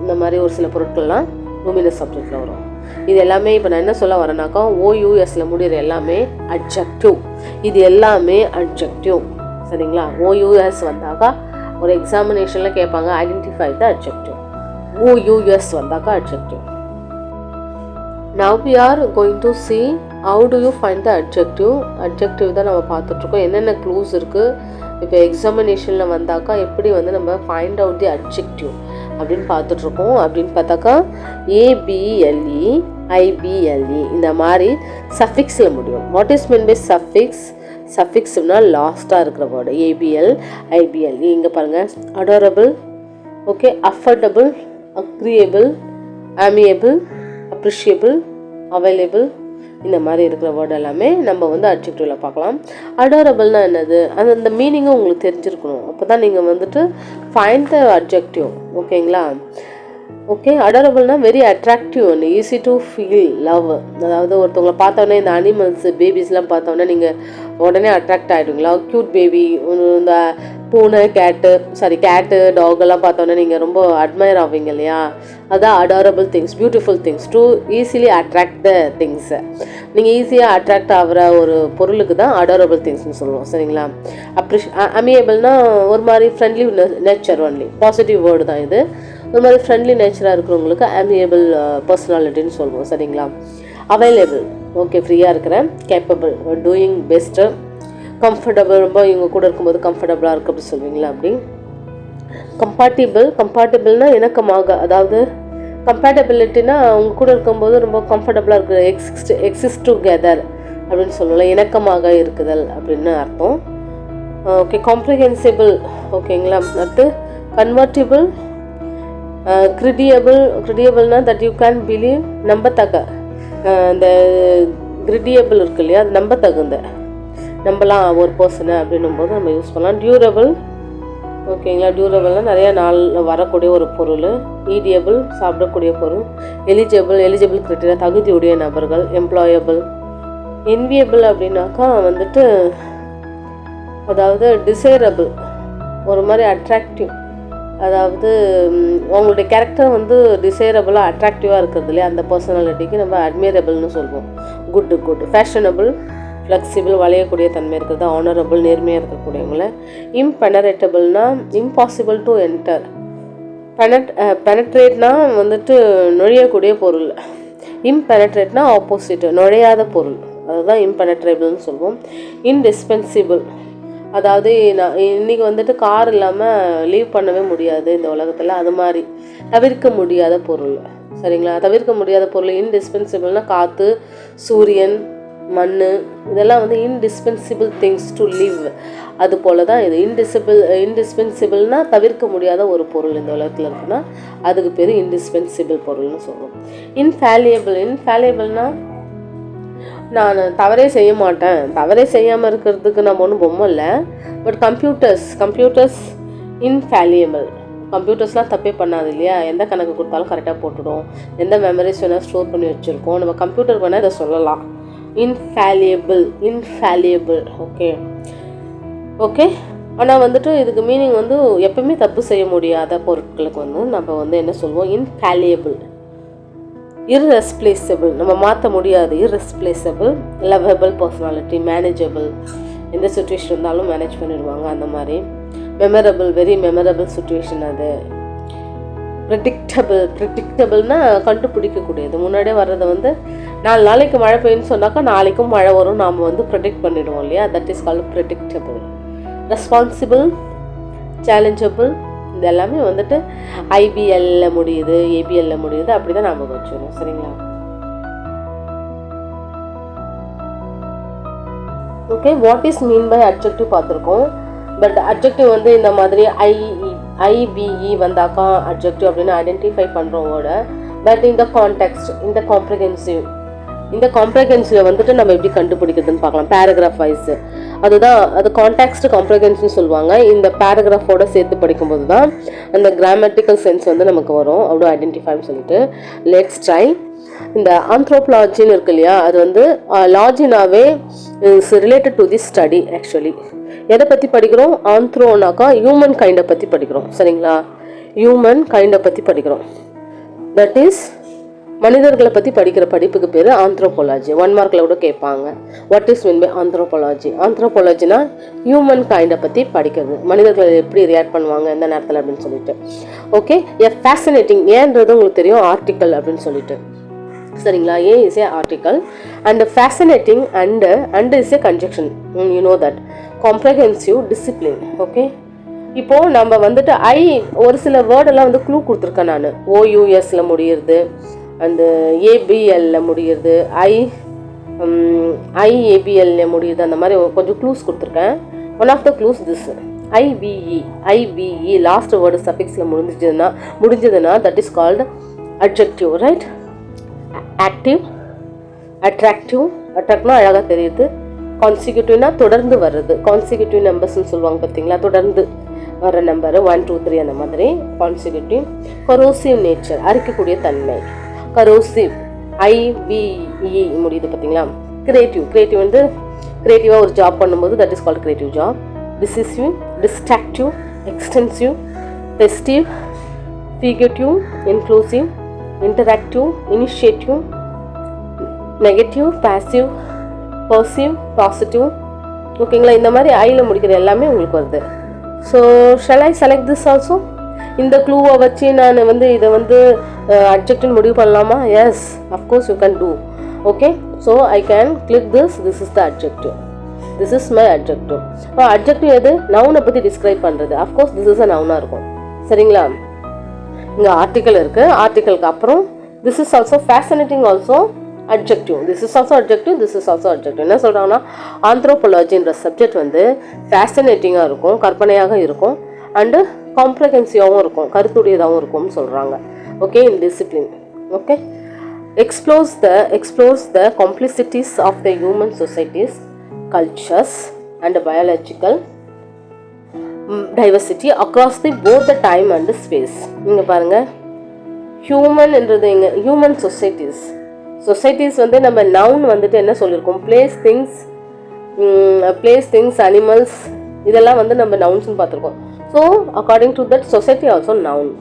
இந்த மாதிரி ஒரு சில பொருட்கள்லாம் லூமினஸ் சப்ஜெக்டில் வரும். இது எல்லாமே இப்போ நான் என்ன சொல்ல வரேன்னாக்கா ஓயூஎஸில் முடிகிற எல்லாமே அட்ஜெக்டிவ். இது எல்லாமே அட்ஜெக்டிவ். சரிங்களா. ஓயூஎஸ் வந்தாக்கா ஒரு எக்ஸாமினேஷனில் கேட்பாங்க ஐடென்டிஃபை த அட்ஜெக்டிவ். ஓயூஎஸ் வந்தாக்கா adjective. Now we are going to see how do you find the adjective. Adjective தான் நம்ம பார்த்துட்ருக்கோம். என்னென்ன க்ளூஸ் இருக்குது. இப்போ எக்ஸாமினேஷனில் வந்தாக்கா எப்படி வந்து நம்ம ஃபைண்ட் அவுட் தி அட்ஜெக்டிவ் அப்படின்னு பார்த்துட்ருக்கோம். அப்படின்னு பார்த்தாக்கா ஏபிஎல்இ, ஐபிஎல்இ இந்த மாதிரி சஃபிக்ஸில் முடியும். What is mean by suffix? சஃபிக்ஸ்னால் லாஸ்ட்டாக இருக்கிற வேர்டு. A B L, I B L E. இங்கே பாருங்கள், adorable, okay, affordable, agreeable, amiable, appreciable, available இந்த மாதிரி இருக்கிற வேர்டு எல்லாமே நம்ம வந்து அட்ஜெக்டிவில் பார்க்கலாம். அடோரபிள்னா என்னது, அந்த மீனிங்கும் உங்களுக்கு தெரிஞ்சிருக்கணும். அப்போ தான் நீங்கள் வந்துட்டு ஃபைண்ட் த அட்ஜெக்டிவ். ஓகேங்களா. ஓகே. அடோரபிள்னால் very attractive and easy to feel love. அதாவது ஒருத்தவங்களை பார்த்தோன்னே இந்த அனிமல்ஸ், பேபிஸ்லாம் பார்த்தோன்னே நீங்கள் உடனே அட்ராக்ட் ஆகிடுவீங்களா. க்யூட் பேபி, இந்த பூனை, கேட்டு, டாகெல்லாம் பார்த்தோன்னே நீங்கள் ரொம்ப அட்மையர் ஆவீங்க இல்லையா. அதான் adorable things, beautiful things, to easily attract the திங்ஸை. நீங்கள் ஈஸியாக அட்ராக்ட் ஆகிற ஒரு பொருளுக்கு தான் அடாரபிள் திங்ஸ்னு சொல்லுவோம். சரிங்களா. அமியபிள்னால் ஒரு மாதிரி friendly nature, only positive word தான் இது. ஒரு மாதிரி ஃப்ரெண்ட்லி நேச்சராக இருக்கிறவங்களுக்கு அமியபிள் பர்சனாலிட்டின்னு சொல்லுவோம். சரிங்களா. அவைலபிள், ஓகே, ஃப்ரீயாக இருக்கிறேன். Capable, doing best. கம்ஃபர்டபுள், ரொம்ப இவங்க கூட இருக்கும்போது கம்ஃபர்டபுளாக இருக்குது அப்படி சொல்லுவீங்களா. அப்படி. கம்பார்ட்டிபிள்னால் இணக்கமாக, அதாவது கம்பேட்டபிலிட்டினா அவங்க கூட இருக்கும்போது ரொம்ப கம்ஃபர்டபுளாக இருக்குது. எக்ஸிஸ்ட் டுகெதர் அப்படின்னு சொல்லலாம். இணக்கமாக இருக்குதல் அப்படின்னு அர்த்தம். ஓகே. காம்ப்ரிஹென்சிபிள், ஓகேங்களா. அடுத்து கன்வெர்ட்டிபிள், கிரெடியபிள்னா தட் யூ கேன் பிலீவ், நம்பத்தக்க. இந்த கிரெடியபிள் இருக்கு இல்லையா, அது நம்பத்தகுந்த, நம்பலாம் ஒரு பர்சனை அப்படின்னும் போது நம்ம யூஸ் பண்ணலாம். டியூரபிள், ஓகேங்களா. டியூரபிள்னால் நிறையா நாள் வரக்கூடிய ஒரு பொருள். ஈடியபிள், சாப்பிடக்கூடிய பொருள். எலிஜிபிள் கிரைட்டீரியா, தகுதியுடைய நபர்கள். எம்ப்ளாயபிள். என்வியபிள் அப்படின்னாக்கா வந்துட்டு அதாவது டிசைரபிள், ஒரு மாதிரி அட்ராக்டிவ், அதாவது அவங்களுடைய கேரக்டர் வந்து டிசைரபிளாக அட்ராக்டிவாக இருக்கிறது இல்லையா, அந்த பர்சனாலிட்டிக்கு நம்ம அட்மைரபிள்னு சொல்லுவோம். குட். ஃபேஷனபிள், ஃப்ளெக்சிபிள், வளையக்கூடிய தன்மை இருக்கிறது. ஆனரபிள், நேர்மையாக இருக்கக்கூடியவங்கள. இம்பெனரேட்டபிள்னா இம்பாசிபிள் டு என்டர். பெனட்ரேட்னா வந்துட்டு நுழையக்கூடிய பொருள். இம்பெனட்ரேட்னா ஆப்போசிட், நுழையாத பொருள், அதுதான் இம்பெனட்ரேபிள்னு சொல்லுவோம். இன்டிஸ்பென்சிபிள், அதாவது நான் இன்றைக்கி வந்துட்டு கார் இல்லாமல் லீவ் பண்ணவே முடியாது இந்த உலகத்தில், அது மாதிரி தவிர்க்க முடியாத பொருள். சரிங்களா. தவிர்க்க முடியாத பொருள். இன்டிஸ்பென்சிபிள்னால் காற்று, சூரியன், மண், இதெல்லாம் வந்து இன்டிஸ்பென்சிபிள் திங்ஸ் டு லிவ். அது போல தான் இது. இன்டிஸ்பென்சிபிள்னால் தவிர்க்க முடியாத ஒரு பொருள் இந்த உலகத்தில் இருக்குன்னா அதுக்கு பேர் இன்டிஸ்பென்சிபிள் பொருள்னு சொல்லுவோம். இன்ஃபேலியபிள்னால் நான் தவறே செய்ய மாட்டேன், தவறே செய்யாமல் இருக்கிறதுக்கு நம்ம ஒன்றும் பொம்மை இல்லை. But computers இன்ஃபேலியபிள். கம்ப்யூட்டர்ஸ்லாம் தப்பே பண்ணாது இல்லையா. எந்த கணக்கு கொடுத்தாலும் கரெக்டாக போட்டுடும். எந்த மெமரிஸ் வேணால் ஸ்டோர் பண்ணி வச்சுருக்கோம். நம்ம கம்ப்யூட்டர் வேணால் இதை சொல்லலாம். இன்ஃபேலியபிள். ஓகே. ஆனால் வந்துட்டு இதுக்கு மீனிங் வந்து எப்பவுமே தப்பு செய்ய முடியாத பொருட்களுக்கு வந்து நம்ம வந்து என்ன சொல்லுவோம், இன்ஃபேலியபிள். இர்ரெஸ்பிளேசபிள், நம்ம மாற்ற முடியாது. இர்ரெஸ்பிளேசபிள். லவபிள் பர்சனாலிட்டி, மேனேஜபிள், எந்த சுச்சுவேஷன் இருந்தாலும் மேனேஜ் பண்ணிடுவாங்க அந்த மாதிரி. மெமரபிள், வெரி மெமரபிள் சுச்சுவேஷன் அது. ப்ரெடிக்டபிள்னா கண்டுபிடிக்கக்கூடியது, முன்னாடியே வர்றதை வந்து 4 நாளைக்கு மழை பெய்யுன்னு சொன்னாக்கா நாளைக்கும் மழை வரும், நாம் வந்து ப்ரெடிக்ட் பண்ணிடுவோம் இல்லையா, that is called predictable. Responsible, challengeable, இது எல்லாமே வந்துட்டு ஐபிஎல்ல முடியுது, ஏபிஎல்ல முடியுது, அப்படி தான் நாம் வச்சுருவோம். சரிங்களா. Okay. What is mean by adjective பார்த்துருக்கோம். பட் அட்ஜெக்டிவ் வந்து இந்த மாதிரி ஐபிஇ வந்தாக்கா அட்ஜெக்டிவ் அப்படின்னு ஐடென்டிஃபை பண்ணுறோம் வேர்டை. பட் இந்த கான்டெக்ஸ்ட், இந்த காம்ப்ரிஹென்சிவ், இந்த காம்ப்ரஹென்சிவை வந்துட்டு நம்ம எப்படி கண்டுபிடிக்கிறதுன்னு பார்க்கலாம். பேராகிராஃப் வைஸ் அதுதான், அது கான்டெக்ஸ்ட் காம்ப்ரஹென்ஷன் சொல்லுவாங்க. இந்த பேராகிராஃபோட சேர்த்து படிக்கும்போது தான் அந்த கிராமட்டிக்கல் சென்ஸ் வந்து நமக்கு வரும், அவ்வளோ ஐடென்டிஃபைன்னு சொல்லிட்டு. Let's try. இந்த ஆந்த்ரோபாலஜின்னு இருக்கு இல்லையா, அது வந்து லாஜினாவே is related to the study. Actually எதை பற்றி படிக்கிறோம்? ஆந்த்ரோனாக்கா ஹியூமன் கைண்டை பற்றி படிக்கிறோம். சரிங்களா? ஹியூமன் கைண்டை பற்றி படிக்கிறோம். தட் இஸ் மனிதர்களை பற்றி படிக்கிற படிப்புக்கு பேர் ஆந்த்ரோபாலஜி. 1 மார்க்கில் கூட கேட்பாங்க, what is mean by anthropology. ஆந்த்ரோபாலஜினா ஹியூமன் கைண்டை பற்றி படிக்கிறது, மனிதர்கள் எப்படி ரியாக்ட் பண்ணுவாங்க எந்த நேரத்தில் அப்படின்னு சொல்லிட்டு. ஓகே, எ ஃபேசினேட்டிங், ஏன்றது உங்களுக்கு தெரியும், ஆர்டிக்கல் அப்படின்னு சொல்லிட்டு. சரிங்களா? A is a article and fascinating and is a conjunction. You know that. Comprehensive, discipline. Okay, இப்போது நம்ம வந்துட்டு ஒரு சில வேர்டெல்லாம் வந்து க்ளூ கொடுத்துருக்கேன் நான். OUSல முடியுது, அந்த ABLல முடியுது, IABLல முடியுது, அந்த மாதிரி கொஞ்சம் க்ளூஸ் கொடுத்துருக்கேன். One of the clues this IBE last word சஃபிக்ஸில் முடிஞ்சதுன்னா that is called adjective. Right? Active, attractive. அட்ராக்ட்னா அழகாக தெரியுது. கான்சிக்யூட்டிவ்னா தொடர்ந்து வர்றது, கான்சிக்யூட்டிவ் நம்பர்ஸ்ன்னு சொல்லுவாங்க பார்த்தீங்களா, தொடர்ந்து வர நம்பரு 1 2 3 அந்த மாதிரி கான்சிக்யூட்டிவ். கரோசிவ் நேச்சர், அரிக்கக்கூடிய தன்மை, கரோசிவ். IVE முடியுது பார்த்தீங்களா. கிரியேட்டிவ் வந்து கிரியேட்டிவாக ஒரு ஜாப் பண்ணும்போது that is called creative job. Decisive, distractive, extensive, festive, figurative, inclusive, interactive, initiative, negative, passive, passive, positive. ஓகேங்களா? இந்த மாதிரி ஐயில் முடிக்கிற எல்லாமே உங்களுக்கு வருது. So shall I select this also? இந்த க்ளூவை வச்சு நான் வந்து இதை வந்து அட்ஜெக்டிவ் முடிவு பண்ணலாமா? Yes, of course you can do. Okay, so I can click this is the adjective. This is my adjective. Adjective எது? நவுனை பற்றி டிஸ்கிரைப் பண்ணுறது. அஃப்கோர்ஸ் திஸ் இஸ் அ நவுனாக இருக்கும். சரிங்களா? இங்கே ஆர்டிக்கல் இருக்குது, ஆர்டிக்கலுக்கு அப்புறம் this is also fascinating, also adjective. This is also adjective, this is also adjective. என்ன சொல்கிறாங்கன்னா, ஆந்த்ரோபாலஜின்ற சப்ஜெக்ட் வந்து ஃபேசினேட்டிங்காக இருக்கும், கற்பனையாக இருக்கும், அண்டு காம்ப்ரஹென்சிவாகவும் இருக்கும், கருத்துடையதாகவும் இருக்கும்னு சொல்கிறாங்க. Okay, in discipline. Okay, explores the complexities of the human societies, cultures and biological diversity across both the time and space. இங்கே பாருங்கள், ஹியூமன்ன்றது இங்கே ஹியூமன் சொசைட்டிஸ் வந்து நம்ம நவுன் வந்துட்டு என்ன சொல்லியிருக்கோம்? பிளேஸ் திங்ஸ், அனிமல்ஸ், இதெல்லாம் வந்து நம்ம நவுன்ஸ்னு பார்த்துருக்கோம். So according to that society also noun,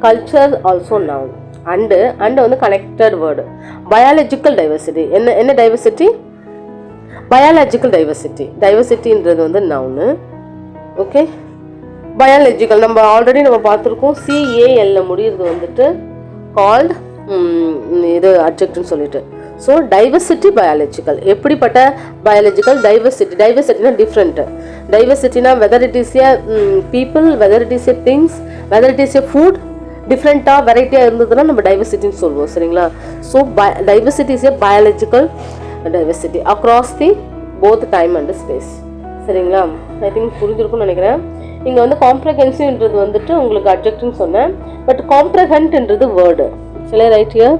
culture also noun, and வந்து கனெக்டட் வேர்டு. பயாலஜிக்கல் டைவர்சிட்டி, என்ன டைவர்சிட்டி? பயாலஜிக்கல் டைவர்சிட்டின்றது வந்து நவுனு. ஓகே, பயாலஜிக்கல் நம்ம ஆல்ரெடி பார்த்துருக்கோம். CALல முடியுறது வந்துட்டு கால்டு இது அட்ஜெக்ட்னு சொல்லிட்டு. So diversity biological. எப்படிப்பட்ட பயாலஜிக்கல்? டைவர்சிட்டினா டிஃப்ரெண்ட்டு. டைவர்சிட்டினா whether it is a people, whether it is a things, whether it is a food, டிஃப்ரெண்ட்டாக வெரைட்டியாக இருந்ததுன்னா நம்ம டைவர்சிட்டின்னு சொல்லுவோம். சரிங்களா? So diversity is a biological diversity across the both time and space. சரிங்களா? ஐ திங்க் புரிஞ்சிருக்கும்னு நினைக்கிறேன். இங்கே வந்து காம்ப்ரஹென்சிவ்ன்றது வந்துட்டு உங்களுக்கு அட்ஜெக்ட்னு சொன்னேன், பட் காம்ப்ரஹென்ட்ன்றது word. Shall I write here?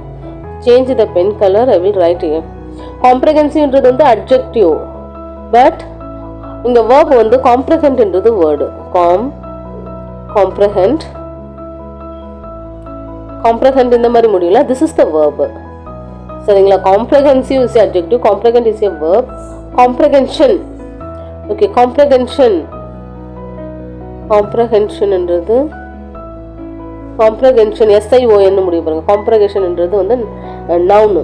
Change the pen color. I will write here. Comprehensive வந்து adjective, but இங்க verb வந்து comprehend என்றது word. Comprehend இந்த மாதிரி முடியல. This is the verb. சரிங்களா? Comprehensive is adjective, comprehend is a verb. Comprehension. Okay, comprehension என்றது comprehension, SION முடிவு பாருங்க. காம்ப்ரஹென்ஷன்ன்றது வந்து நவுனு.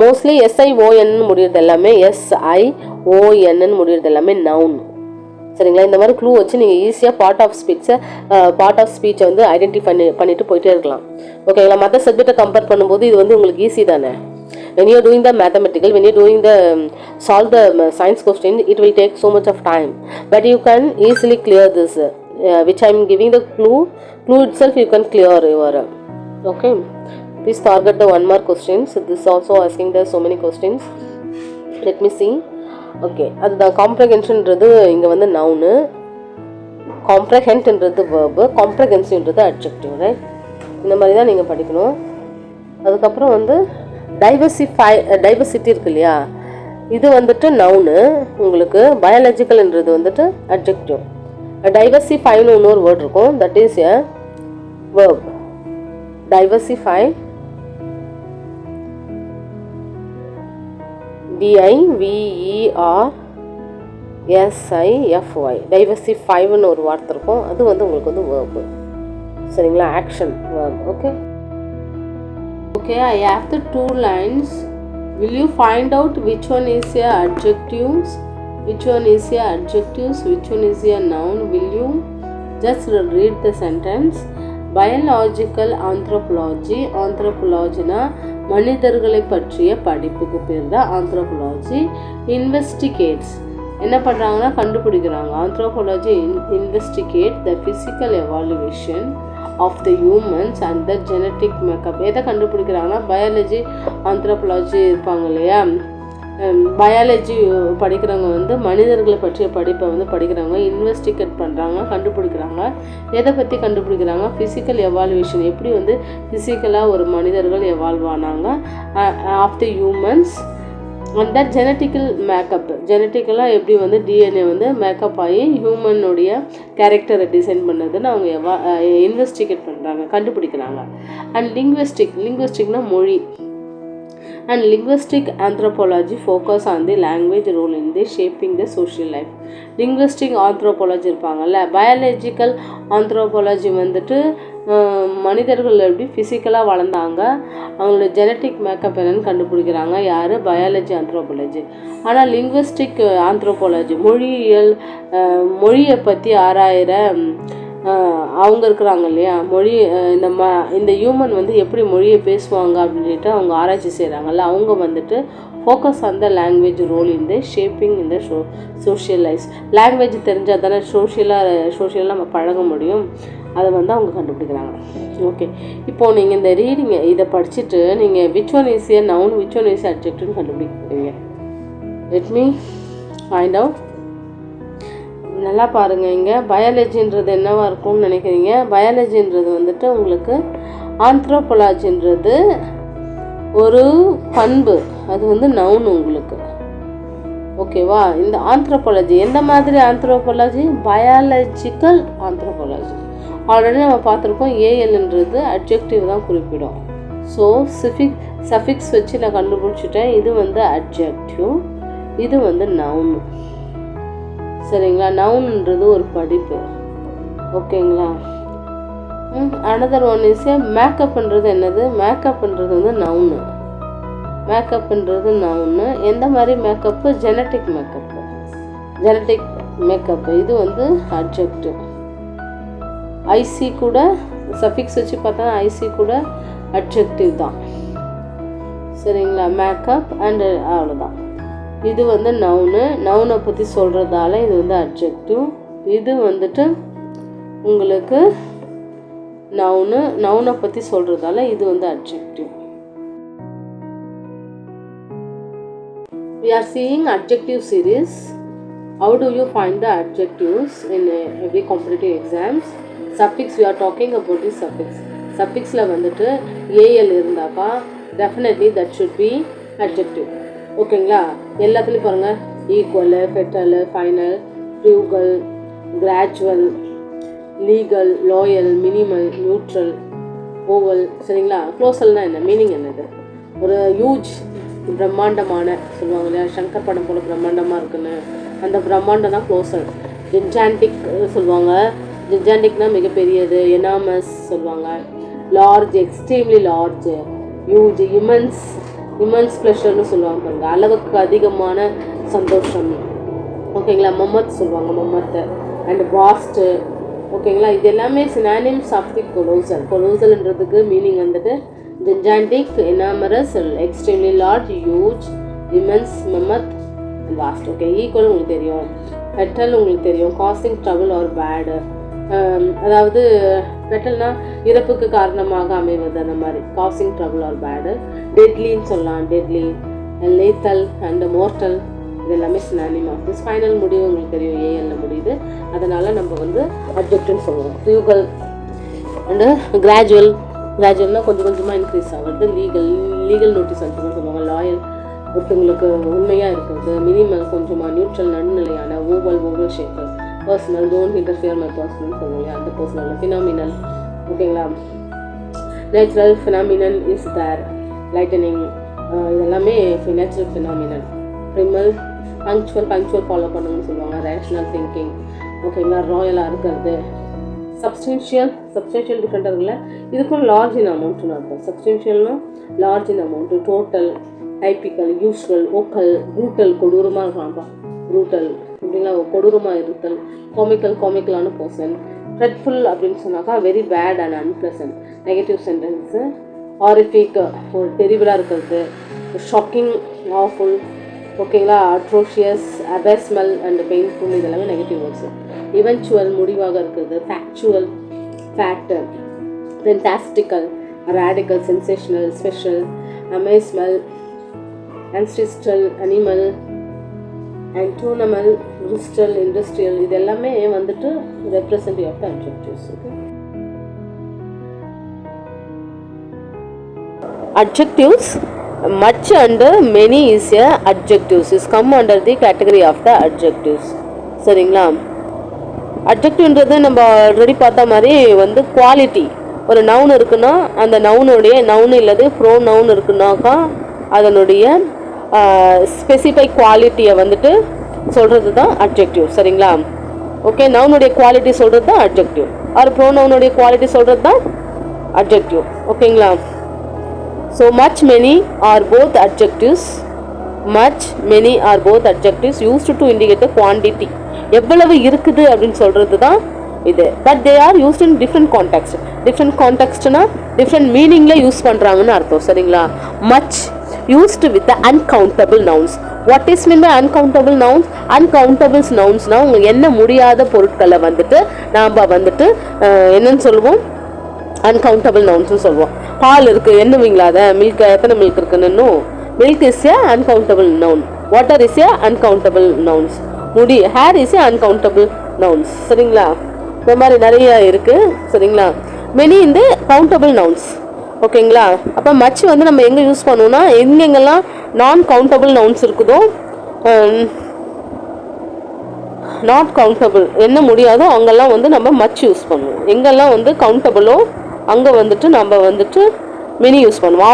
மோஸ்ட்லி SION முடியுறது எல்லாமே, SION முடியுறது எல்லாமே நவுன். சரிங்களா? இந்த மாதிரி க்ளூ வச்சு நீங்கள் ஈஸியாக பார்ட் ஆஃப் ஸ்பீச்சை வந்து ஐடென்டிஃபை பண்ணிட்டு போயிட்டே இருக்கலாம். ஓகேங்களா? மற்ற சப்ஜெக்டை கம்பேர் பண்ணும்போது இது வந்து உங்களுக்கு ஈஸி தானே. when you are doing the mathematical, when you are doing the solve the science question, it will take so much of time, but you can easily clear this, which I am giving the clue itself you can clear your. Okay, please target the 1 mark questions. This also asking there so many questions. Let me see. Okay, அதுதான் காம்ப்ரஹென்ஷன்ன்றது இங்கே வந்து noun, காம்ப்ரஹென்ட்ன்றது verb, காம்ப்ரஹென்சிவ்ன்றது adjective. Right? இந்த மாதிரி தான் நீங்கள் படிக்கணும். அதுக்கப்புறம் வந்து டைவர்சிட்டி இருக்கு இல்லையா, இது வந்துட்டு நவுனு உங்களுக்கு. பயாலஜிக்கல்ன்றது வந்துட்டு அட்ஜெக்டிவ். டைவர்சிஃபைன்னு இன்னொரு வேர்ட் இருக்கும், that is a verb. Diversify, DIVERSIFY, டைவர்சிஃபைன்னு ஒரு வார்த்தை இருக்கும், அது வந்து உங்களுக்கு வந்து வேர்பு. சரிங்களா, action verb. Okay okay, I have the 2 lines. Will you find out which one is a adjectives, which one is a adjectives, which one is a noun? Will you just read the sentence? Biological anthropology, ஆந்த்ரோபாலஜினா மனிதர்களை பற்றிய படிப்புக்கு பேர் தான் anthropology. Investigates என்ன பண்ணுறாங்கன்னா கண்டுபிடிக்கிறாங்க. Anthropology investigate the physical evaluation of the humans and the genetic makeup. எதை கண்டுபிடிக்கிறாங்கன்னா பயாலஜி ஆந்த்ரோபாலஜி இருப்பாங்க இல்லையா, பயாலஜி படிக்கிறவங்க வந்து மனிதர்களை பற்றிய படிப்பை வந்து படிக்கிறாங்க, இன்வெஸ்டிகேட் பண்ணுறாங்க, கண்டுபிடிக்கிறாங்க. எதை பற்றி கண்டுபிடிக்கிறாங்க? ஃபிசிக்கல் எவாலுவேஷன், எப்படி வந்து ஃபிசிக்கலாக ஒரு மனிதர்கள் எவால்வ் ஆனாங்க of the humans and the genetical makeup, ஜெனட்டிக்கலாக எப்படி வந்து டிஎன்ஏ வந்து மேக்கப் ஆகி ஹியூமனுடைய கேரக்டரை டிசைன் பண்ணதுன்னு அவங்க இன்வெஸ்டிகேட் பண்ணுறாங்க, கண்டுபிடிக்கிறாங்க. அண்ட் லிங்குவிஸ்டிக்னா மொழி. And linguistic anthropology focus on the language role in the shaping the social life. linguistic anthropology இருப்பாங்கல்ல, பயாலஜிக்கல் ஆந்த்ரோபாலஜி வந்துட்டு மனிதர்கள் எப்படி ஃபிசிக்கலாக வளர்ந்தாங்க, அவங்களோட ஜெனட்டிக் மேக்கப் என்னன்னு கண்டுபிடிக்கிறாங்க யார்? Biology anthropology. ஆனால் லிங்குவிஸ்டிக் ஆந்த்ரோபாலஜி மொழியை பற்றி ஆராயிற அவங்க இருக்கிறாங்க இல்லையா, மொழி இந்த ஹியூமன் வந்து எப்படி மொழியை பேசுவாங்க அப்படின்ட்டு அவங்க ஆராய்ச்சி செய்கிறாங்கல்ல, அவங்க வந்துட்டு focus on the language role இந்த ஷேப்பிங் இந்த சோஷியல் லைஃப். லாங்குவேஜ் தெரிஞ்சால் தானே சோஷியலாக நம்ம பழக முடியும், அதை வந்து அவங்க கண்டுபிடிக்கிறாங்க. ஓகே, இப்போது நீங்கள் இந்த ரீடிங் இதை படிச்சுட்டு நீங்கள் which one is a noun, which one is அட்ஜெக்டிவ்னு கண்டுபிடிக்கிறீங்க. Let me find out. நல்லா பாருங்கள், இங்கே பயாலஜின்றது என்னவாக இருக்கும்னு நினைக்கிறீங்க? பயாலஜின்றது வந்துட்டு உங்களுக்கு ஆந்த்ரோபாலஜின்றது ஒரு பண்பு, அது வந்து நவுன் உங்களுக்கு. ஓகேவா? இந்த ஆந்த்ரோபாலஜி எந்த மாதிரி ஆந்த்ரோபாலஜி? Biological anthropology. ஆல்ரெடி நம்ம பார்த்துருக்கோம், ஏஎல்ன்றது அட்ஜெக்டிவ் தான் குறிப்பிடும். ஸோ சஃபிக்ஸ் வச்சு நான் கண்டுபிடிச்சிட்டேன். இது வந்து அட்ஜெக்டிவ், இது வந்து நவுன். சரிங்களா, நவுன்ன்றது ஒரு படிப்பு. ஓகேங்களா. அனதர் ஒன் இஸ் மேக்கப்ன்றது என்னது? மேக்கப்ன்றது வந்து நவுனு. மேக்கப்ன்றது நவுனு. எந்த மாதிரி மேக்கப்பு? ஜெனட்டிக் மேக்கப்பு, இது வந்து அட்ஜெக்டிவ். ஐசி கூட சஃபிக்ஸ் வச்சு பார்த்தா ஐசி கூட அட்ஜெக்டிவ் தான். சரிங்களா, மேக்கப் அண்டு அவ்வளோதான். இது வந்து நவுனை பற்றி சொல்கிறதால இது வந்து அட்ஜெக்டிவ். இது வந்துட்டு உங்களுக்கு நவுனை பற்றி சொல்கிறதால இது வந்து adjective. We are seeing adjective series. How do you find the adjectives in every competitive exams? Suffix, we are talking about the suffix. Suffixல வந்துட்டு ஏஎல் இருந்தாக்கா definitely that should be adjective. ஓகேங்களா. எல்லாத்துலேயும் பாருங்கள், equal, fetal, final, frugal, gradual, legal, loyal, minimal, neutral, oval. சரிங்களா. க்ளோசல்னால் என்ன meaning? என்னது? ஒரு ஹியூஜ் பிரம்மாண்டமான சொல்லுவாங்க இல்லையா, சங்கர் படம் போல் பிரம்மாண்டமாக இருக்குன்னு, அந்த பிரம்மாண்டம் தான் க்ளோசல். ஜிஞ்சாண்டிக் சொல்லுவாங்க, ஜிஞ்சாண்டிக்னால் மிகப்பெரியது. எனாமஸ் சொல்லுவாங்க. Large, extremely large, huge, immense ப்ளஷர்னு சொல்லுவாங்க பாருங்க, அளவுக்கு அதிகமான சந்தோஷம். ஓகேங்களா. மொம்மத் சொல்லுவாங்க, மொம்மத்து அண்ட் வாஸ்ட்டு. ஓகேங்களா. இது எல்லாமே சினானிம்ஸ் ஆஃப் தி கொலோசல்ன்றதுக்கு மீனிங் வந்துட்டு gigantic, enormous, extremely large, huge, immense, mammoth and vast. Okay. Equal உங்களுக்கு தெரியும். ஃபெட்டல் உங்களுக்கு தெரியும், காசிங் ட்ரபிள் ஆர் பேடு, அதாவது ஃபெட்டல்னால் இறப்புக்கு காரணமாக அமைவது, அந்த மாதிரி காசிங் ட்ரபிள் ஆர் பேடு. டெட்லின்னு சொல்லலாம், டெட்லி, லேத்தல் அண்ட் மோர்டல், இது எல்லாமே சினானிம் ஆஃப் திஸ். ஃபைனல் முடிவு உங்களுக்கு தெரியும், ஏஎல்ல முடியுது, அதனால் நம்ம வந்து அட்ஜெக்டிவ்னு சொல்லுவோம். ஃப்ரூகல் அண்டு கிராஜுவல், கிராஜுவலாக கொஞ்சம் கொஞ்சமாக இன்க்ரீஸ் ஆகுறது. லீகல் நோட்டீஸ் அப்படின்னு சொல்லுவாங்க. லாயல் ஒருத்தவங்களுக்கு உண்மையாக இருக்கிறது. மினிமல் கொஞ்சமாக நியூட்ரல் நடுநிலையான oval shape. Personal don't interfere my personal சொல்லுவாங்க, அந்த பர்சனல். ஃபினாமினல் ஓகேங்களா. Natural phenomenal is there. Lightning இதெல்லாமே natural phenomenal. Primal punctual follow பண்ணுங்கன்னு சொல்லுவாங்க. ரேஷ்னல் திங்கிங் ஓகேங்களா. ராயலாக இருக்கிறது. சப்ஸ்டென்ஷியல் டிஃப்ரெண்ட்டாக இருக்குல்ல. இதுக்கும் லார்ஜ் இன் அமௌண்ட்னு அர்த்தம். சப்ஸ்டென்ஷியல்னா large in amount. Total, typical, usual, vocal, brutal கொடூரமாக இருக்கான்ப்பா. ப்ரூட்டல் அப்படிங்களா, கொடூரமாக இருத்தல். காமிக்கலான பர்சன். ட்ரெட்ஃபுல் அப்படின்னு சொன்னாக்கா very bad and unpleasant. Negative sentence. Horrific ஒரு டெரிபிளாக இருக்கிறது. ஷாக்கிங், ஆஃபுல் ஓகேங்களா. அட்ரோஷியஸ், அபேஸ்மல் அண்ட் பெயின்ஃபுல் இதெல்லாமே நெகட்டிவ் வேர்ட்ஸு. இவென்ச்சுவல் முடிவாக இருக்கிறது. Factual, factor. Fantastical, radical, sensational, special, abysmal, ancestral, animal, antonomal, bristol, industrial இது எல்லாமே வந்துட்டு representative of the adjectives. Okay? Adjectives, much and many is a adjectives is come under the category of the adjectives. சரிங்களா. அட்ஜெக்டிவ்ன்றது நம்ம already பார்த்த மாதிரி வந்து quality. ஒரு noun இருக்குன்னா அந்த நவுனுடைய நவுன் இல்லது ப்ரோ நவுன் இருக்குன்னாக்கா அதனுடைய ஸ்பெசிஃபைக் குவாலிட்டியை வந்துட்டு சொல்கிறது தான் அட்ஜெக்டிவ். சரிங்களா. ஓகே, நவுனுடைய குவாலிட்டி சொல்கிறது தான் அட்ஜெக்டிவ். ஆர் ப்ரோ நவுனுடைய குவாலிட்டி சொல்கிறது தான் அட்ஜெக்டிவ். ஓகேங்களா. So much many are both adjectives. Much many are both adjectives used to indicate the quantity. எவ்வளவு இருக்குது அப்படின்னு சொல்கிறது தான் இது. But they are used in different context. Different கான்டெக்ஸ்ட்னா டிஃப்ரெண்ட் மீனிங்கில் யூஸ் பண்ணுறாங்கன்னு அர்த்தம். சரிங்களா. Much used with the uncountable nouns. What is mean by uncountable nouns? Uncountable nounsனா உங்களுக்கு என்ன முடியாத பொருட்களை வந்துட்டு நாம் வந்துட்டு என்னன்னு சொல்லுவோம், uncountable nounsனு சொல்லுவோம். பால் இருக்குது என்னவீங்களா, அதை மில்க் எத்தனை மில்க் இருக்குன்னு. Milk is a uncountable noun. Water is a uncountable nouns. முடி hair is a uncountable nouns. சரிங்களா. இந்த மாதிரி நிறைய இருக்குது. சரிங்களா. மெனி இந்த கவுண்டபிள் நவுன்ஸ். ஓகேங்களா. அப்போ மச் வந்து நம்ம எங்கே யூஸ் பண்ணுவோம்னா எங்கெங்கெல்லாம் நான் கவுண்டபிள் நவுன்ஸ் இருக்குதோ, நாட் கவுண்டபிள் என்ன முடியாதோ அங்கெல்லாம் வந்து நம்ம மச் யூஸ் பண்ணுவோம். எங்கெல்லாம் வந்து கவுண்டபிளோ அங்கே வந்துட்டு நம்ம வந்துட்டு மெனி யூஸ் பண்ணுவோம்.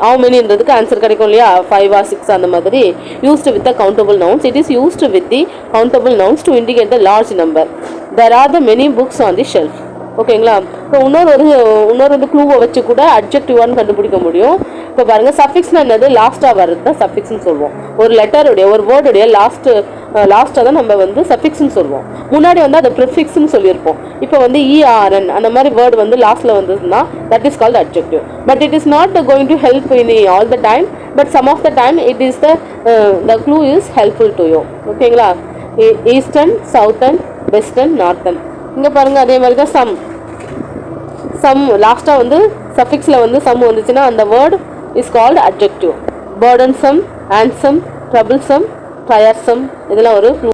ஆவ் மெனின்றதுக்கு ஆன்சர் கிடைக்கும் இல்லையா, 5 or 6 அந்த மாதிரி. Used with the countable nouns. It is used with the countable nouns to indicate the large number. There are the many books on the shelf. ஓகேங்களா. இப்போ இன்னொரு க்ளூவை வச்சு கூட அட்ஜெக்டிவான்னு கண்டுபிடிக்க முடியும். இப்போ பாருங்கள், சஃபிக்ஸ்னா என்னது, லாஸ்ட்டாக வர்றது தான் சஃபிக்ஸ்னு சொல்லுவோம். ஒரு லெட்டருடைய ஒரு வேர்டுடைய லாஸ்ட்டாக தான் நம்ம வந்து சஃபிக்ஸ்னு சொல்லுவோம். முன்னாடி வந்து அதை ப்ரிஃபிக்ஸ்னு சொல்லியிருப்போம். இப்போ வந்து ERN அந்த மாதிரி வேர்டு வந்து லாஸ்ட்டில் வந்ததுன்னா that is called adjective. But it is not going to help in all the time, but some of the time it is the clue is helpful to you. ஓகேங்களா. Eastern, southern, western, northern. இங்கே பாருங்கள், அதே மாதிரி தான் some லாஸ்ட்டாக வந்து சஃபிக்ஸில் வந்து some வந்துச்சுன்னா அந்த word is called adjective. Burdensome, handsome, troublesome, tiresome இதெல்லாம் ஒரு க்ளூ.